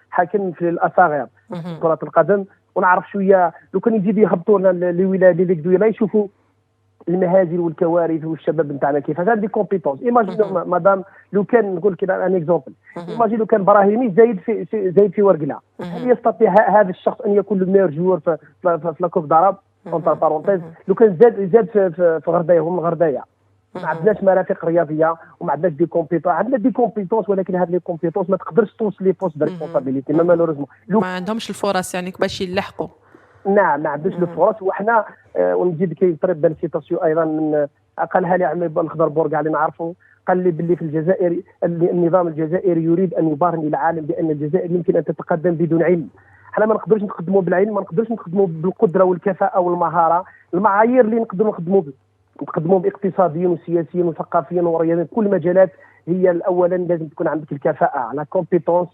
حاكم في الاصاغر كره القدم، ونعرف شويه. لو كان يجي يهبطوا لنا الولاد اللي يقدروا يشوفوا المهازل والكوارث والشباب نتاعنا كيفاش عندي كومبيتونس. ايماجينو مدام لو كان نقول كده ان اكزومبل، ايماجينو لو كان براهيمي زايد في ورقله، هل يستطيع هذا الشخص ان يكون الميور جوور في لا كوب داراب اونتر بارونتيز؟ لو كان زاد في غردايه، هم غردايه ما عندناش مرافق رياضيه وما عندناش دي كومبيتونس. عندنا دي كومبيتونس ولكن هاد لي كومبيتونس ما تقدرش توصل لي بوست دو ريسبونسابيليتي مالوريزمون. ما عندهمش الفرص يعني باش يلحقوا. نعم ما عندوش الفرص. وحنا ونزيد كاين طريب بن سيتاسيو ايضا من قالها لي عمي الخضر بورقع اللي نعرفه، قال لي باللي في الجزائر النظام الجزائري يريد ان يبارن العالم بان الجزائر يمكن ان تتقدم بدون علم. حنا ما نقدروش نخدموا بالعلم، ما نقدروش نخدموا بالقدره والكفاءه والمهاره. المعايير اللي نقدروا نخدموا باقتصاديا وسياسيا وثقافيا ورياضيا كل المجالات، هي اولا لازم تكون عندك الكفاءه، لا كومبيتونس.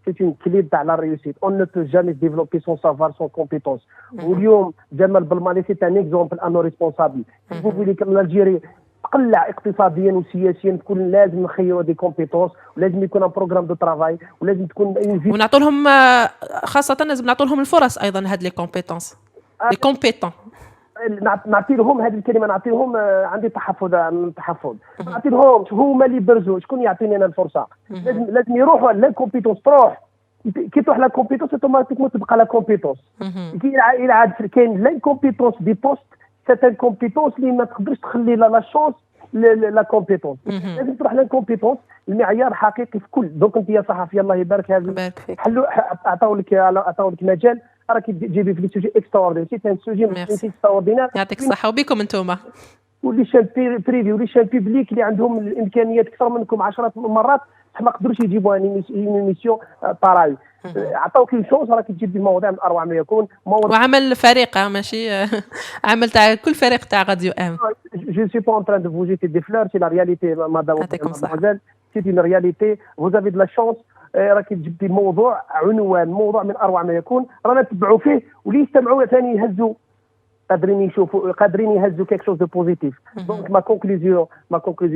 C'est une clé de la réussite. On ne peut jamais développer son savoir, son compétence. واليوم جمال بالمالي c'est un exemple à nos responsables. Si vous voulez que l'Algérie تقلع اقتصاديا وسياسيا تكون لازم نخيروا دي كومبيتونس، ولازم يكون ان بروغرام دو ترافاي، ولازم تكون ونعطوا لهم خاصه لازم نعطوا لهم الفرص ايضا هاد لي كومبيتونس لي كومبيتون. نعطي لهم هذه الكلمه، نعطي لهم عندي تحفظ نعطي لهم هما اللي برزوا شكون يعطيني انا الفرصه. لازم يروحوا لا كومبيتونس تروح. كي تروح لا كومبيتونس اوتوماتيكمون تبقى لا كومبيتونس. كي عاد كاين لا كومبيتونس دي بوست، سيت كومبيتونس اللي ما تقدرش تخلي لا شونس لا كومبيتونس. لازم تروح لا كومبيتونس المعيار حقيقي في كل. دونك انت يا صحفي الله يبارك هذا حلو عطاو لك مجال راكي تجيبي في لي سوجي اكستراوردينير. سي ان سوجي اكستراوردينير. يعطيك الصحه وبكم انتوما واللي شان بريفي واللي شان بيبليك اللي عندهم الامكانيات اكثر منكم 10 مرات ما قدروش يجيبوا ميسيون باراي. عطاوك شونس راك تجيب المواضيع من اروع ما يكون. وعمل فريق ماشي عمل تاع كل فريق تاع راديو ام. جو سي با ان تران دو فو جيتي دي فلور، سي لا رياليتي مادام سي اون رياليتي. فوز افي دو لا شونس راك جبتي موضوع موضوع من اروع ما يكون، رانا نتبعوا فيه واللي يستمعوا ثاني يهزوا قادرين يهزوا quelque chose de positif. Donc ma conclusion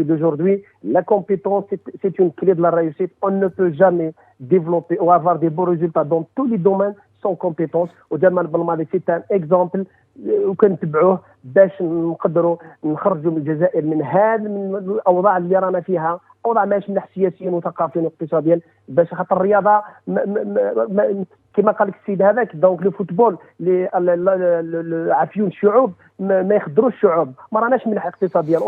d'aujourd'hui, la compétence c'est une clé de la réussite. On ne peut jamais développer ou avoir des bons résultats dans tous les domaines sans compétence. وجمال بالماضي c'est un exemple وكنتبعوه باش نقدروا نخرجوا من الجزائر من الاوضاع اللي رانا فيها، اوضاع ماشي مليح سياسيا وثقافيا واقتصاديا. باش خاطر الرياضه كما قال لك السيد هذاك دونك لو فوتبول عافيون الشعوب ما يخدروش الشعوب ما راناش مليح اقتصاديا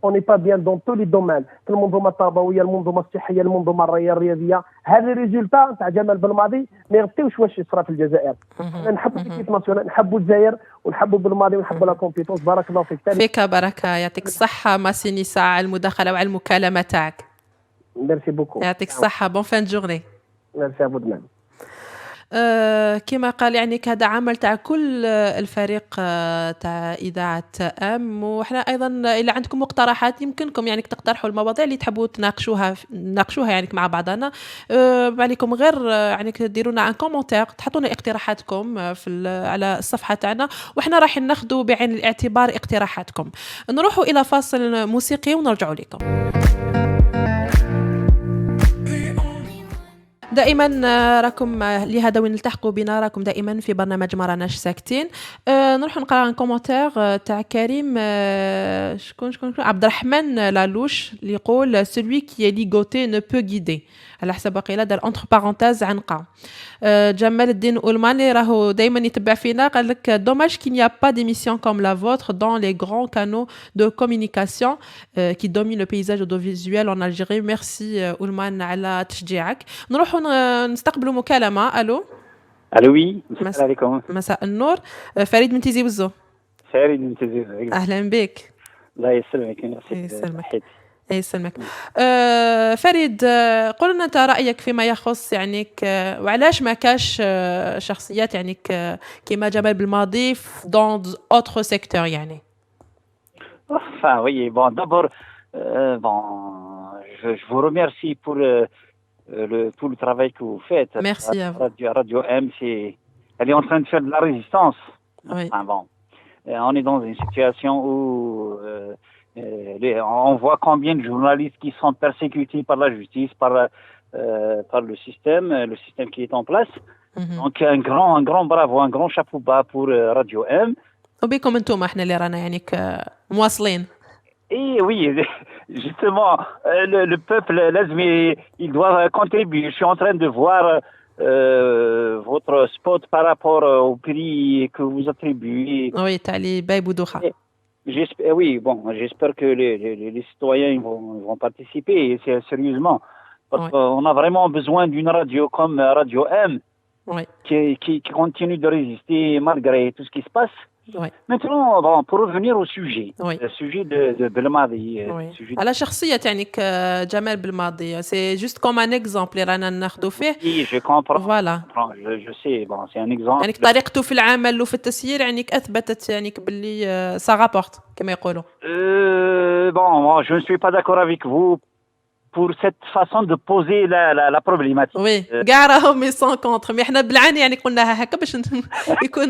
اوني با بيان دون تو لي دومين في المنظومه التربويه المنظومه الصحيه المنظومه الرياضيه هذا الريزولتا تاع جمال بالماضي ما يغطيوش واش يصرى في الجزائر نحبوا ليكيب ناسيونال نحبوا الجزائر ونحبوا بالماضي ونحبوا لا كومبيتونس بارك الله فيك فيك بركه يعطيك الصحه ماسيني ساعه على المداخله وعلى المكالمه تاعك ميرسي بوكو يعطيك الصحه بون فان جورني ميرسي ابو دمام كما قال يعني هذا عمل تاع كل الفريق تاع إذاعة أم وإحنا أيضا إذا عندكم مقترحات يمكنكم يعني تقترحوا المواضيع اللي تحبوا نناقشوها يعني مع بعضنا عليكم غير يعني ديروا لنا ان كومونتير تحطوا لنا اقتراحاتكم على الصفحة تاعنا وإحنا راح ناخذوا بعين الاعتبار اقتراحاتكم. نروحوا إلى فاصل موسيقي ونرجعوا لكم. دائما راكم لهذا وين التحقوا بنا راكم دائما في برنامج ما راناش ساكتين. نروح نقرا ان كومونتير تاع كريم شكون عبد الرحمن لالوش اللي يقول celui qui est ligoté ne peut guider على حسب قيل دار انتر بارونتيز عنقه. جمال الدين أولماني راهو دائما يتبع فينا قال لك dommage qu'il n'y a pas d'émission comme la vôtre dans les grands canaux de communication qui dominent le paysage audiovisuel en Algérie. Merci أولمان على تشجيعك. نروح نستقبلوا مكالمة. الو وي السلام عليكم. مساء النور. فريد من تيزي وزو. فريد من تيزي وزو. اهلا بك. الله يسلمك. يسلمك. يسلمك. فريد قل لنا انت رايك فيما يخص يعني وعلاش ما كاش شخصيات يعني كيما جمال بالماضي dans autre secteur يعني. Enfin oui, bon d'abord je vous remercie pour tout le travail que vous faites. Merci à vous. Radio M, elle est en train de faire de la résistance. Oui. Enfin, bon, on est dans une situation où on voit combien de journalistes qui sont persécutés par la justice, par le système qui est en place. Donc un grand bravo, un grand chapeau bas pour Radio M. وبكم انتم احنا اللي رانا يعني مواصلين. Et oui, justement, le peuple lazmi, il doit contribuer. Je suis en train de voir votre spot par rapport au prix que vous attribuez. Oui, Tali Baye Boudouha. Oui, bon, j'espère que les citoyens vont participer sérieusement. Parce qu'on a vraiment besoin d'une radio comme Radio M qui continue de résister malgré tout ce qui se passe. Oui. Maintenant, bon, pour revenir au sujet, le sujet de Belmadi. على شخصية يعني جمال بالماضي c'est juste comme un exemple اللي رانا ناخذوا فيه. Oui, je comprends. Voilà. Je sais, bon, c'est un exemple. يعني طريقته في العمل وفي التسيير يعني أثبتت يعني باللي ça rapporte كما يقولوا. Bon, moi, je ne suis pas d'accord avec vous pour cette façon de poser la problématique. Oui, كاع راهم يسون كونتر مي احنا بالعاني يعني قلناها هكا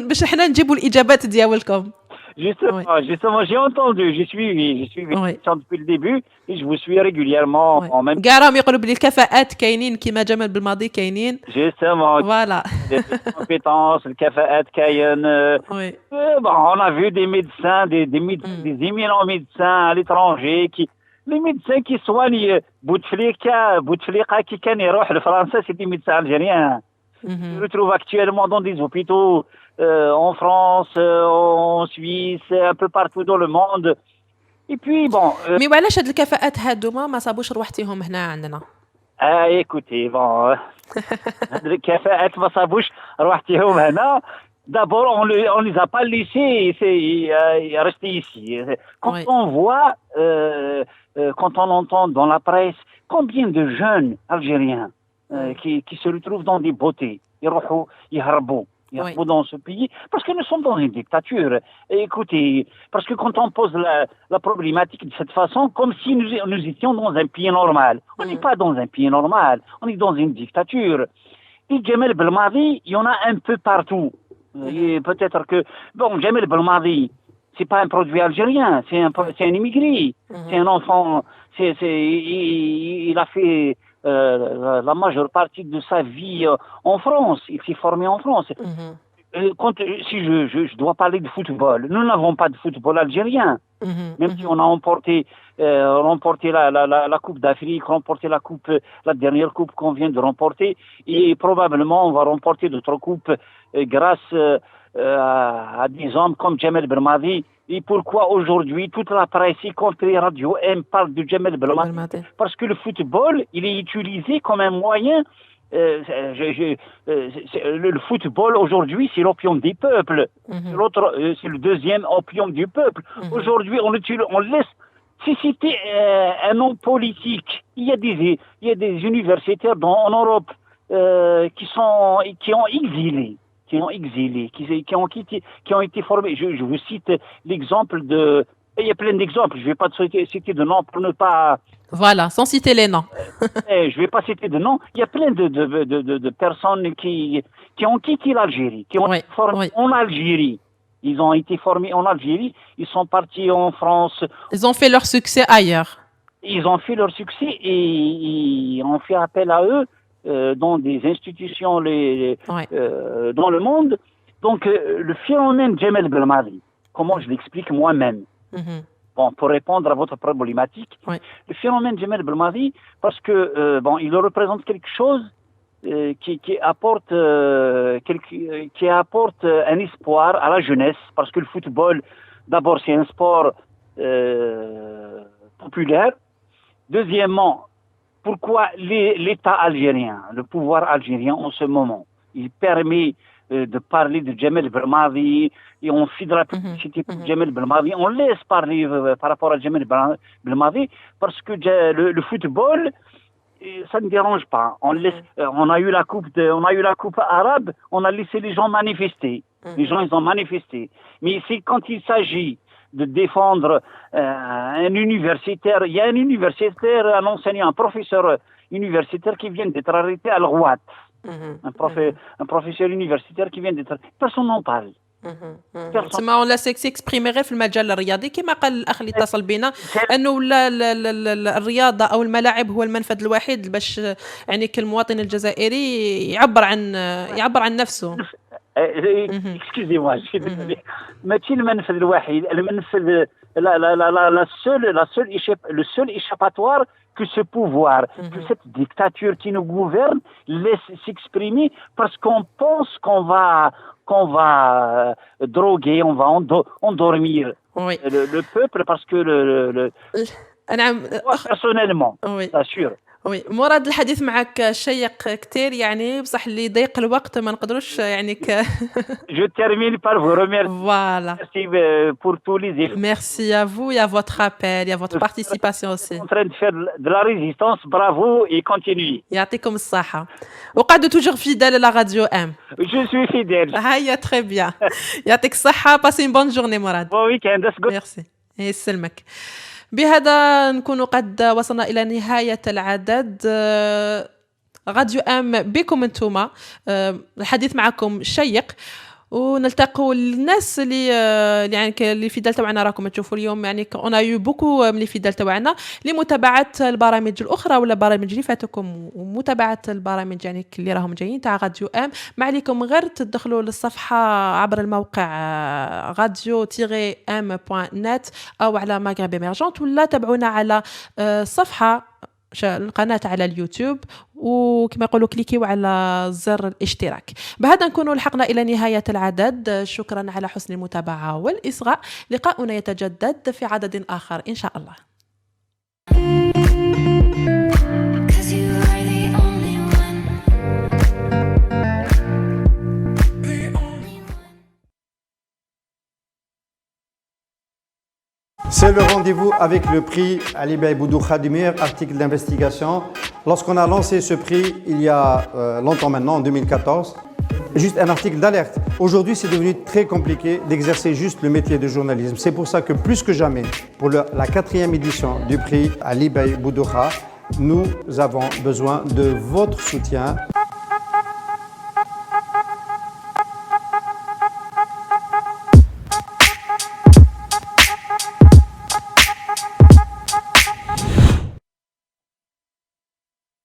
باش احنا نجيبوا الإجابات ديالكم. Justement, j'ai entendu, j'ai suivi depuis le début et je vous suis régulièrement en même temps. كاع راهم يقولوا بلي الكفاءات كاينين كيما جمال بالماضي كاينين. Justement. Voilà. Les compétences, le كفاءات كاين. Bon, on a vu des médecins, des éminents médecins à l'étranger les médecins qui soignent Bouteflika qui كان يروح لفرنسا c'est des médecins algériens. Se retrouvent actuellement dans des hôpitaux en France, en Suisse, un peu partout dans le monde. Et puis bon. مي وعلاش هاد الكفاءات هادوما ما صابوش روحتيهم هنا عندنا؟ écoutez, bon. هاد الكفاءات ما صابوش روحتيهم هنا. D'abord, on les a pas laissés rester ici. Quand on voit, quand on entend dans la presse combien de jeunes Algériens qui se retrouvent dans des beautés, يهربوا dans ce pays, parce que nous sommes dans une dictature. Et écoutez, parce que quand on pose la problématique de cette façon, comme si nous étions dans un pays normal. On n'est pas dans un pays normal, on est dans une dictature. Et Jamel Belmadi, il y en a un peu partout. Et peut-être que bon, Jamel Belmadi, c'est pas un produit algérien, c'est un immigré, c'est un enfant, il a fait la majeure partie de sa vie en France, il s'est formé en France. si je dois parler de football, nous n'avons pas de football algérien. Même si on a remporté la Coupe d'Afrique, remporté la dernière coupe qu'on vient de remporter, et probablement on va remporter d'autres coupes grâce à des hommes comme Djamel Belmadi. Et pourquoi aujourd'hui toute la presse, y compris Radio M, parle de Djamel Belmadi? Parce que le football, il est utilisé comme un moyen. Le football aujourd'hui, c'est l'opium des peuples. C'est le deuxième opium du peuple. Aujourd'hui, on laisse. Si c'était un homme politique, il y a des universitaires en Europe qui ont exilé, qui ont été formés. Je vous cite l'exemple de. Il y a plein d'exemples. Je ne vais pas citer de noms pour ne pas. Voilà, sans citer les noms. Je ne vais pas citer de noms. Il y a plein de personnes qui ont quitté l'Algérie, qui ont été formées en Algérie. Ils ont été formés en Algérie. Ils sont partis en France. Ils ont fait leur succès ailleurs. Ils ont fait leur succès et on fait appel à eux dans des institutions dans le monde. Donc, le phénomène Djamel Belmadi, comment je l'explique moi-même? Bon, pour répondre à votre problématique, le phénomène Djamel Belmadi, parce que il représente quelque chose qui apporte un espoir à la jeunesse, parce que le football, d'abord, c'est un sport populaire. Deuxièmement, pourquoi l'État algérien, le pouvoir algérien en ce moment, il permet de parler de Djamel Belmadi et on fait de la publicité pour Djamel Belmadi, on laisse parler par rapport à Djamel Belmadi parce que le football, ça ne dérange pas. On a eu la coupe arabe, on a laissé les gens manifester. Les gens, ils ont manifesté. Mais c'est quand il s'agit de défendre un universitaire, il y a un universitaire, un enseignant, un professeur universitaire qui vient d'être arrêté à l'Rouat. Un professeur universitaire qui vient d'être arrêté. Personne n'en parle. تسمى ولا سيكسبريمي غير في المجال الرياضي كما قال الاخ اللي اتصل بنا انه الرياضه او الملاعب هو المنفذ الوحيد باش يعني كالمواطن الجزائري يعبر عن نفسه. Excusez-moi, je suis désolé. ماشي المنفذ الوحيد، المنفذ le seul échappatoire que ce pouvoir, que cette dictature qui nous gouverne laisse s'exprimer parce qu'on pense qu'on va droguer, on va endormir le peuple parce que personnellement, assure. وي مراد الحديث معك شيق كتير يعني بصح اللي يضيق الوقت ما نقدروش يعني Je termine par vous remercier. Voilà. Merci pour tous les efforts. Merci à vous et à votre appel et à votre participation aussi. En train de faire de la résistance, bravo et continuez. يعطيكم الصحة. وقعدوا toujours fidèle à la radio M. Je suis fidèle. هيا très bien. يعطيك الصحة. Passez une bonne journée مراد. Bon week-end. Merci. يسلمك. بهذا نكون قد وصلنا إلى نهاية العدد. راديو أم بكم انتوما، الحديث معكم شيق، ونلتقوا الناس اللي يعني اللي في دال تاعنا راكم تشوفوا اليوم يعني اون ايو بوكو من في دال تاعنا لمتابعه البرامج الاخرى ولا البرامج اللي فاتكم ومتابعه البرامج يعني اللي راهم جايين تاع راديو ام. ما عليكم غير تدخلوا للصفحه عبر الموقع radio-m.net او على ماغرب ايمرجنت ولا تابعونا على صفحه القناة على اليوتيوب وكما يقولوا كليكيوا على زر الاشتراك. بهذا نكون لحقنا إلى نهاية العدد. شكرا على حسن المتابعة والإصغاء. لقاؤنا يتجدد في عدد آخر إن شاء الله. C'est le rendez-vous avec le prix Ali Bey Boudou Khadimir, article d'investigation. Lorsqu'on a lancé ce prix il y a longtemps maintenant, en 2014, juste un article d'alerte. Aujourd'hui, c'est devenu très compliqué d'exercer juste le métier de journalisme. C'est pour ça que plus que jamais, pour la 4e édition du prix Ali Bey Boudou Khadimir, nous avons besoin de votre soutien.